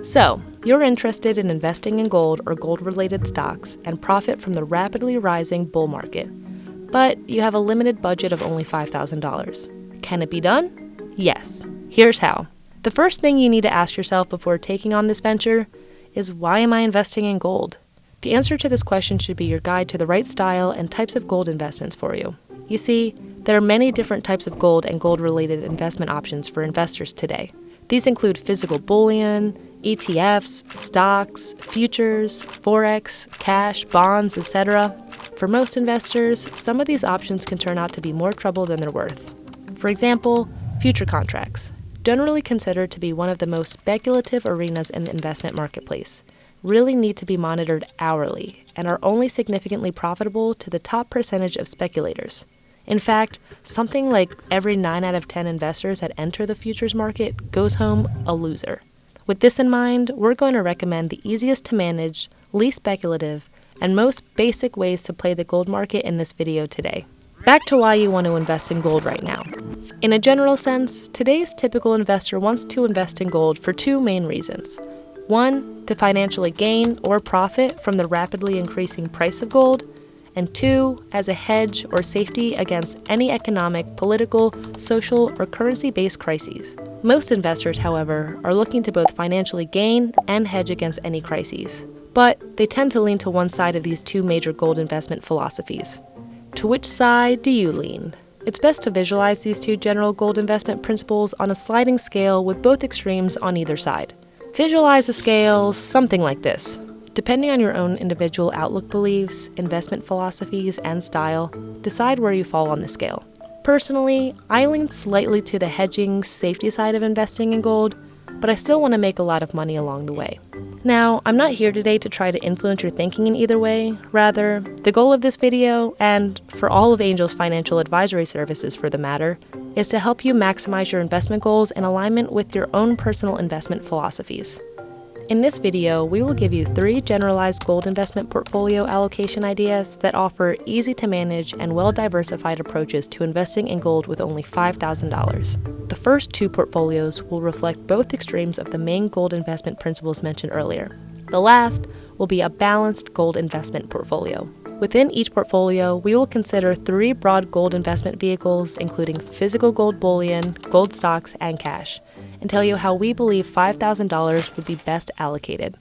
So, you're interested in investing in gold or gold-related stocks and profit from the rapidly rising bull market, but you have a limited budget of only $5,000. Can it be done? Yes. Here's how. The first thing you need to ask yourself before taking on this venture is, why am I investing in gold? The answer to this question should be your guide to the right style and types of gold investments for you. You see, there are many different types of gold and gold-related investment options for investors today. These include physical bullion, ETFs, stocks, futures, forex, cash, bonds, etc. For most investors, some of these options can turn out to be more trouble than they're worth. For example, future contracts, generally considered to be one of the most speculative arenas in the investment marketplace, really need to be monitored hourly and are only significantly profitable to the top percentage of speculators. In fact, something like every 9 out of 10 investors that enter the futures market goes home a loser. With this in mind, we're going to recommend the easiest to manage, least speculative, and most basic ways to play the gold market in this video today. Back to why you want to invest in gold right now. In a general sense, today's typical investor wants to invest in gold for two main reasons. One, to financially gain or profit from the rapidly increasing price of gold, and two, as a hedge or safety against any economic, political, social, or currency-based crises. Most investors, however, are looking to both financially gain and hedge against any crises, but they tend to lean to one side of these two major gold investment philosophies. To which side do you lean? It's best to visualize these two general gold investment principles on a sliding scale with both extremes on either side. Visualize a scale something like this. Depending on your own individual outlook beliefs, investment philosophies, and style, decide where you fall on the scale. Personally, I lean slightly to the hedging, safety side of investing in gold, but I still want to make a lot of money along the way. Now, I'm not here today to try to influence your thinking in either way. Rather, the goal of this video, and for all of Angel's financial advisory services for the matter, is to help you maximize your investment goals in alignment with your own personal investment philosophies. In this video, we will give you 3 generalized gold investment portfolio allocation ideas that offer easy-to-manage and well-diversified approaches to investing in gold with only $5,000. The first 2 portfolios will reflect both extremes of the main gold investment principles mentioned earlier. The last will be a balanced gold investment portfolio. Within each portfolio, we will consider 3 broad gold investment vehicles, including physical gold bullion, gold stocks, and cash, and tell you how we believe $5,000 would be best allocated.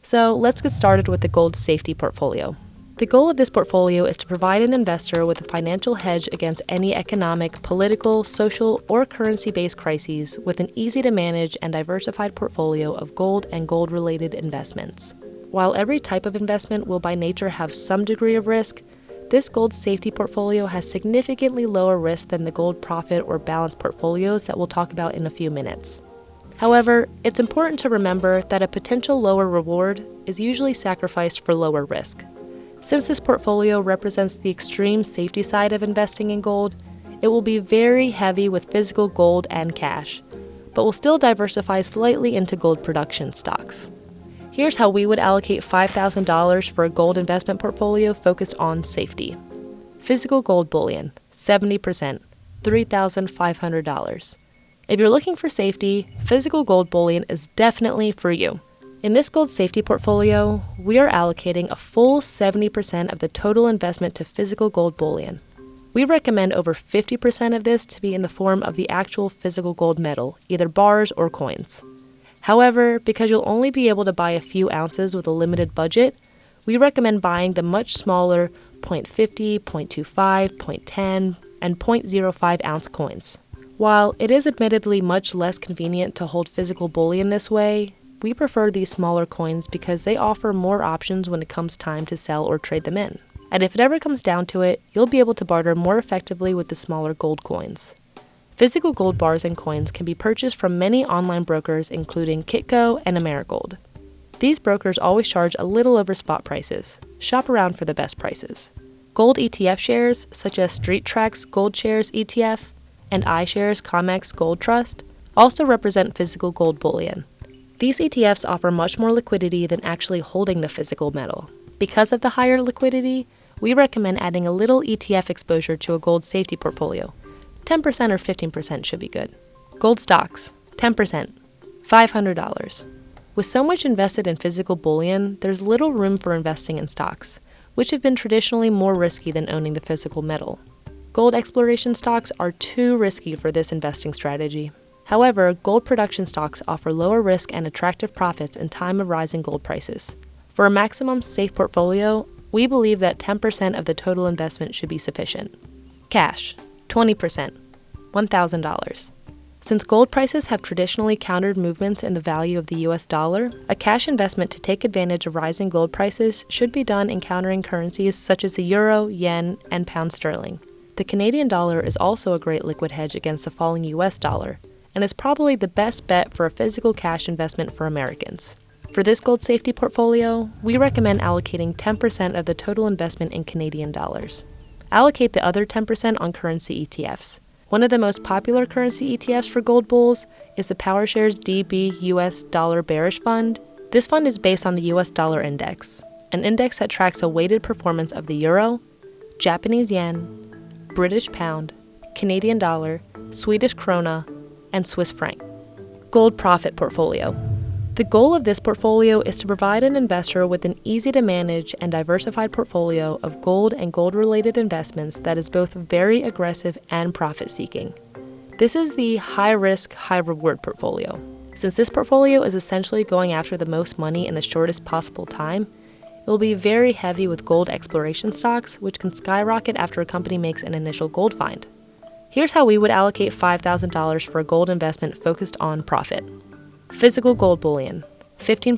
So let's get started with the gold safety portfolio. The goal of this portfolio is to provide an investor with a financial hedge against any economic, political, social, or currency-based crises with an easy-to-manage and diversified portfolio of gold and gold-related investments. While every type of investment will by nature have some degree of risk, this gold safety portfolio has significantly lower risk than the gold profit or balanced portfolios that we'll talk about in a few minutes. However, it's important to remember that a potential lower reward is usually sacrificed for lower risk. Since this portfolio represents the extreme safety side of investing in gold, it will be very heavy with physical gold and cash, but will still diversify slightly into gold production stocks. Here's how we would allocate $5,000 for a gold investment portfolio focused on safety. Physical gold bullion, 70%, $3,500. If you're looking for safety, physical gold bullion is definitely for you. In this gold safety portfolio, we are allocating a full 70% of the total investment to physical gold bullion. We recommend over 50% of this to be in the form of the actual physical gold metal, either bars or coins. However, because you'll only be able to buy a few ounces with a limited budget, we recommend buying the much smaller 0.50, 0.25, 0.10, and 0.05 ounce coins. While it is admittedly much less convenient to hold physical bullion this way, we prefer these smaller coins because they offer more options when it comes time to sell or trade them in. And if it ever comes down to it, you'll be able to barter more effectively with the smaller gold coins. Physical gold bars and coins can be purchased from many online brokers including Kitco and Amerigold. These brokers always charge a little over spot prices. Shop around for the best prices. Gold ETF shares, such as Street Track's Gold Shares ETF and iShares COMEX Gold Trust, also represent physical gold bullion. These ETFs offer much more liquidity than actually holding the physical metal. Because of the higher liquidity, we recommend adding a little ETF exposure to a gold safety portfolio. 10% or 15% should be good. Gold stocks, 10%, $500. With so much invested in physical bullion, there's little room for investing in stocks, which have been traditionally more risky than owning the physical metal. Gold exploration stocks are too risky for this investing strategy. However, gold production stocks offer lower risk and attractive profits in time of rising gold prices. For a maximum safe portfolio, we believe that 10% of the total investment should be sufficient. Cash, 20%, $1,000. Since gold prices have traditionally countered movements in the value of the US dollar, a cash investment to take advantage of rising gold prices should be done in countering currencies such as the euro, yen, and pound sterling. The Canadian dollar is also a great liquid hedge against the falling US dollar, and is probably the best bet for a physical cash investment for Americans. For this gold safety portfolio, we recommend allocating 10% of the total investment in Canadian dollars. Allocate the other 10% on currency ETFs. One of the most popular currency ETFs for gold bulls is the PowerShares DB US Dollar Bearish Fund. This fund is based on the US Dollar Index, an index that tracks a weighted performance of the euro, Japanese yen, British pound, Canadian dollar, Swedish krona, and Swiss franc. Gold Profit Portfolio. The goal of this portfolio is to provide an investor with an easy-to-manage and diversified portfolio of gold and gold-related investments that is both very aggressive and profit-seeking. This is the high-risk, high-reward portfolio. Since this portfolio is essentially going after the most money in the shortest possible time, it will be very heavy with gold exploration stocks, which can skyrocket after a company makes an initial gold find. Here's how we would allocate $5,000 for a gold investment focused on profit. Physical gold bullion, 15%,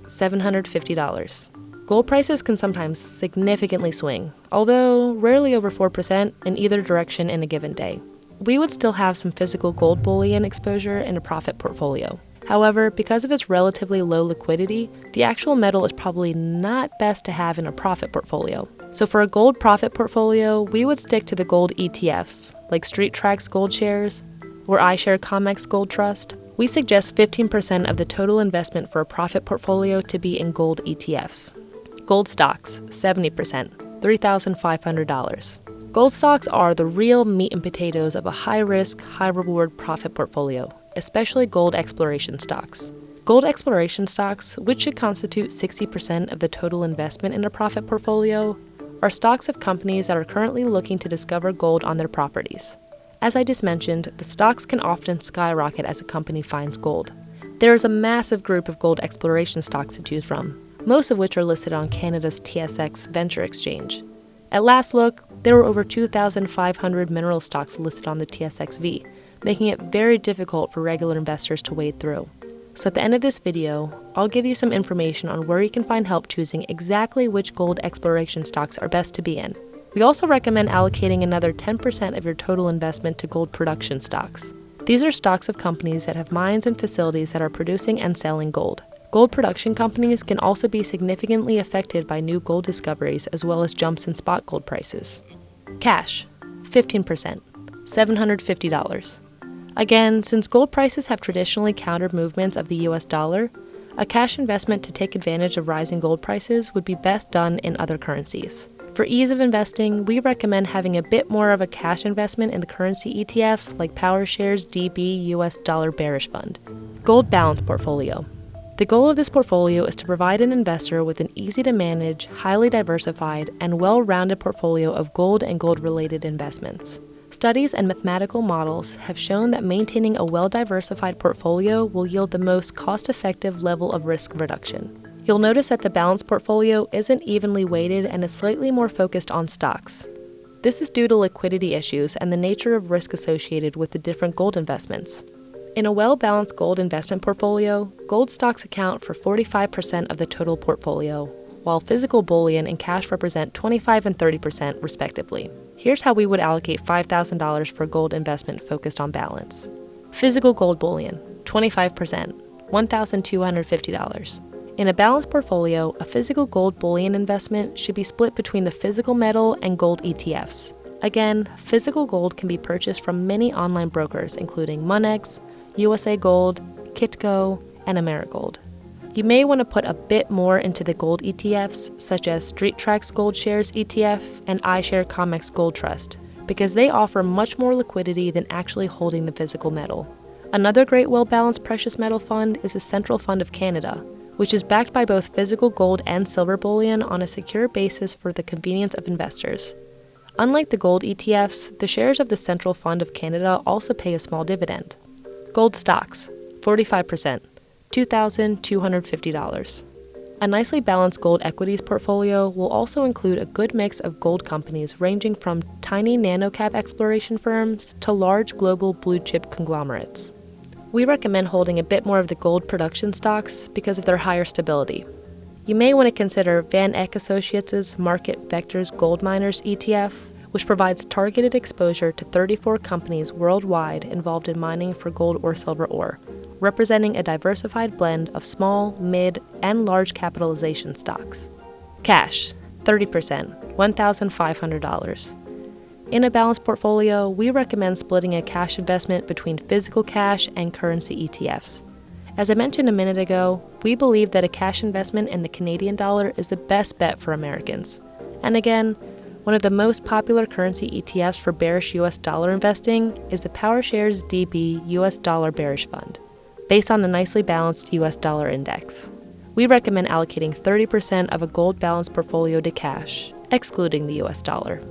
$750. Gold prices can sometimes significantly swing, although rarely over 4% in either direction in a given day. We would still have some physical gold bullion exposure in a profit portfolio. However, because of its relatively low liquidity, the actual metal is probably not best to have in a profit portfolio. So for a gold profit portfolio, we would stick to the gold ETFs, like Street Track's Gold Shares or iShare Comex Gold Trust. We suggest 15% of the total investment for a profit portfolio to be in gold ETFs. Gold stocks, 70%, $3,500. Gold stocks are the real meat and potatoes of a high-risk, high-reward profit portfolio, especially gold exploration stocks. Gold exploration stocks, which should constitute 60% of the total investment in a profit portfolio, are stocks of companies that are currently looking to discover gold on their properties. As I just mentioned, the stocks can often skyrocket as a company finds gold. There is a massive group of gold exploration stocks to choose from, most of which are listed on Canada's TSX Venture Exchange. At last look, there were over 2,500 mineral stocks listed on the TSXV, making it very difficult for regular investors to wade through. So at the end of this video, I'll give you some information on where you can find help choosing exactly which gold exploration stocks are best to be in. We also recommend allocating another 10% of your total investment to gold production stocks. These are stocks of companies that have mines and facilities that are producing and selling gold. Gold production companies can also be significantly affected by new gold discoveries as well as jumps in spot gold prices. Cash, 15%, $750. Again, since gold prices have traditionally countered movements of the US dollar, a cash investment to take advantage of rising gold prices would be best done in other currencies. For ease of investing, we recommend having a bit more of a cash investment in the currency ETFs like PowerShares DB US Dollar Bearish Fund. Gold Balance Portfolio. The goal of this portfolio is to provide an investor with an easy-to-manage, highly diversified, and well-rounded portfolio of gold and gold-related investments. Studies and mathematical models have shown that maintaining a well-diversified portfolio will yield the most cost-effective level of risk reduction. You'll notice that the balanced portfolio isn't evenly weighted and is slightly more focused on stocks. This is due to liquidity issues and the nature of risk associated with the different gold investments. In a well-balanced gold investment portfolio, gold stocks account for 45% of the total portfolio, while physical bullion and cash represent 25% and 30% respectively. Here's how we would allocate $5,000 for gold investment focused on balance. Physical gold bullion, 25%, $1,250. In a balanced portfolio, a physical gold bullion investment should be split between the physical metal and gold ETFs. Again, physical gold can be purchased from many online brokers, including Monex, USA Gold, Kitco, and Amerigold. You may want to put a bit more into the gold ETFs, such as Street Track's Gold Shares ETF and iShare Comex Gold Trust, because they offer much more liquidity than actually holding the physical metal. Another great well-balanced precious metal fund is the Central Fund of Canada, which is backed by both physical gold and silver bullion on a secure basis for the convenience of investors. Unlike the gold ETFs, the shares of the Central Fund of Canada also pay a small dividend. Gold stocks, 45%, $2,250. A nicely balanced gold equities portfolio will also include a good mix of gold companies ranging from tiny nano-cap exploration firms to large global blue-chip conglomerates. We recommend holding a bit more of the gold production stocks because of their higher stability. You may want to consider Van Eck Associates' Market Vectors Gold Miners ETF, which provides targeted exposure to 34 companies worldwide involved in mining for gold or silver ore, representing a diversified blend of small, mid, and large capitalization stocks. Cash, 30%, $1,500. In a balanced portfolio, we recommend splitting a cash investment between physical cash and currency ETFs. As I mentioned a minute ago, we believe that a cash investment in the Canadian dollar is the best bet for Americans. And again, one of the most popular currency ETFs for bearish US dollar investing is the PowerShares DB US Dollar Bearish Fund, based on the nicely balanced US dollar index. We recommend allocating 30% of a gold balanced portfolio to cash, excluding the US dollar.